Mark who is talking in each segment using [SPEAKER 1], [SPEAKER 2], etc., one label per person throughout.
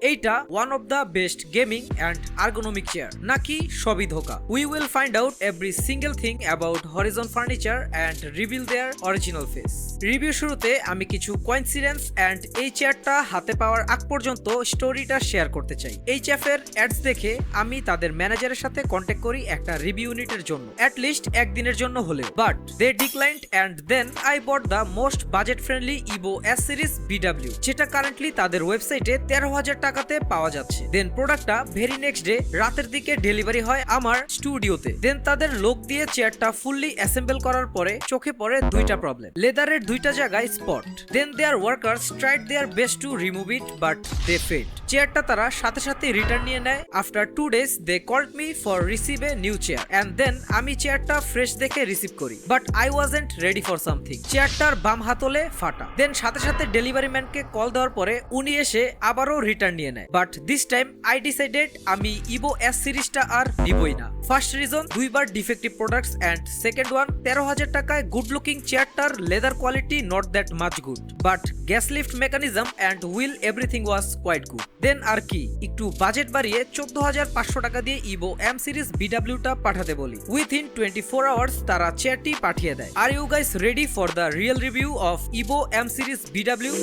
[SPEAKER 1] এইটা one of the best gaming and ergonomic chair নাকি সবই ধোকা? We will find out every single thing about Horizon furniture and reveal their original face. Review শুরুতে আমি কিছু coincidence and এই চেয়ারটা হাতে পাওয়ার আগ পর্যন্ত স্টোরিটা শেয়ার করতে চাই। এই চ্যাফের অ্যাডস দেখে আমি তাদের ম্যানেজারের সাথে কন্ট্যাক্ট করি একটা রিভিউ ইউনিটের জন্য, অ্যাটলিস্ট একদিনের জন্য হলেও, but they declined and then I bought the most budget friendly EVO M Series BW, যেটা কারেন্টলি তাদের ওয়েবসাইটে 13,000 টাকাতে পাওয়া যাচ্ছে। দেন প্রোডাক্টটা ভেরি নেক্সট ডে রাতের দিকে ডেলিভারি হয় আমার স্টুডিওতে। দেন তাদের লোক দিয়ে চেয়ারটা ফুললি অ্যাসেম্বল করার পরে চোখে পড়ে দুইটা প্রবলেম। লেদারের দুইটা জায়গায় spot. Then their workers tried their best to remove it but they failed. চেয়ারটা তারা সাথে সাথে রিটার্ন নিয়ে নেয়। After 2 days they called me for receive a new chair and then আমি চেয়ারটা ফ্রেশ দেখে রিসিভ করি, but I wasn't ready for something. চেয়ারটার বাম হাতলে ফাটা। দেন সাথে সাথে ডেলিভারি ম্যানকে কল দেওয়ার পরে উনি এসে আবারও রিটার্ন নিয়ে নেয়, but this time I decided আমি EVO S সিরিজটা আর নিবই না। ফার্স্ট রিজন, দুইবার defective products and second one 13,000 টাকায় গুড লুকিং চেয়ারটার leather quality not that much good, but gas lift mechanism and wheel everything was quite good. Then আর কি, একটু বাজেট বাড়িয়ে 14,500 টাকা দিয়ে EVO M Series BW টা পাঠাতে বলি। উইথিন 24 আওয়ার্স তারা চেয়ারটি পাঠিয়ে দেয়। Are you guys ready for the real review of EVO M Series BW?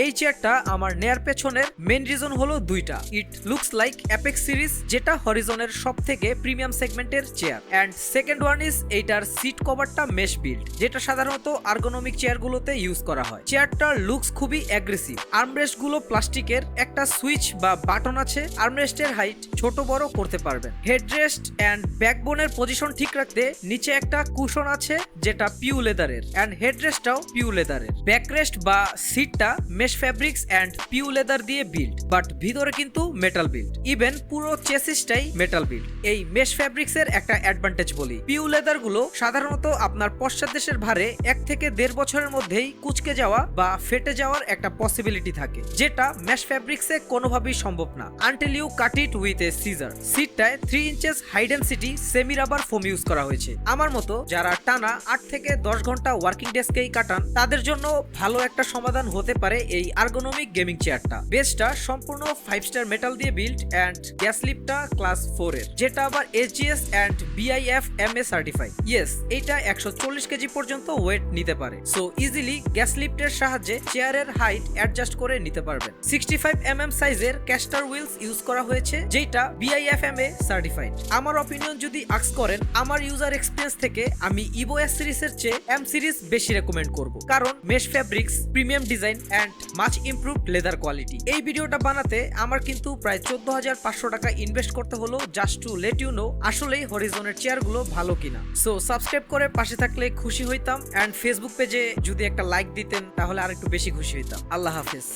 [SPEAKER 1] এই চেয়ারটা আমার নেয়ার পেছনের মেইন রিজন হলো দুইটা। It looks like apex series, যেটা হরিজনের সব থেকে প্রিমিয়াম সেগমেন্টের chair, and second one is এইটার সিট কভারটা মেশ বিল্ড, যেটা সাধারণত আর্গোনমিক চেয়ারগুলোতে ইউজ করা হয়। চেয়ারটার লুকস খুবই অ্যাগ্রেসিভ। আর্মরেস্ট গুলো প্লাস্টিকের, একটা সুইচ বা বাটন আছে, আর্মরেস্টের হাইট ছোট বড় করতে পারবেন। হেডরেস্ট অ্যান্ড ব্যাকবোনের পজিশন ঠিক রাখতে নিচে একটা কুশন আছে যেটা পিউ লেদারের, অ্যান্ড হেডরেস্টটাও পিউ লেদারের। ব্যাকরেস্ট বা সিটটা mesh fabrics and PU leather দিয়ে বিল্ড, বাট ভিতরে কিন্তু মেটাল বিল্ড। ইভেন পুরো চেসিসটাই মেটাল বিল্ড। এই মেশ ফেব্রিক্স এর একটা অ্যাডভান্টেজ বলি, পিউ লেদার গুলো সাধারণত আপনার পশ্চাৎদেশের ভারে 1 থেকে 1.5 বছরের মধ্যেই কুচকে যাওয়া বা ফেটে যাওয়ার একটা পসিবিলিটি থাকে, যেটা মেশ ফেব্রিক্সে কোনোভাবেই সম্ভব না until you cut it with a scissor. সিটটায় 3 inches high density semi rubber foam use করা হয়েছে। আমার মতো যারা টানা 8 থেকে 10 ঘন্টা ওয়ার্কিং ডেস্কেই কাটান, তাদের জন্য ভালো একটা সমাধান হতে পারে এই আর্গোনমিক গেমিং চেয়ারটা। বেসটা সম্পূর্ণ 5 স্টার মেটাল দিয়ে বিল্ড অ্যান্ড গ্যাস লিফটটা ক্লাস 4 এর, যেটা আবার SGS and BIFMA certified. Yes, এটা 140 কেজি পর্যন্ত ওয়েট নিতে পারে। সো ইজিলি গ্যাস লিফটের সাহায্যে চেয়ারের হাইট অ্যাডজাস্ট করে নিতে পারবেন। 65 mm সাইজের ক্যাস্টার হুইলস ইউজ করা হয়েছে, যেটা BIFMA সার্টিফাইড। আমার অপিনিয়ন যদি আস্ক করেন, আমার ইউজার এক্সপিরিয়েন্স থেকে আমি EVO S সিরিজের চেয়ে M সিরিজ বেশি রেকমেন্ড করব, কারণ mesh fabrics, premium design and much improved leather quality. এই ভিডিওটা বানাতে আমার কিন্তু প্রায় 14,500 টাকা ইনভেস্ট করতে হলো, just to let you know আসলেই হরিজনের চেয়ারগুলো ভালো কিনা। সো সাবস্ক্রাইব করে পাশে থাকলে খুশি হইতাম, অ্যান্ড ফেসবুক পেজে যদি একটা লাইক দিতেন তাহলে আর একটু বেশি খুশি হইতাম। আল্লাহ হাফেজ।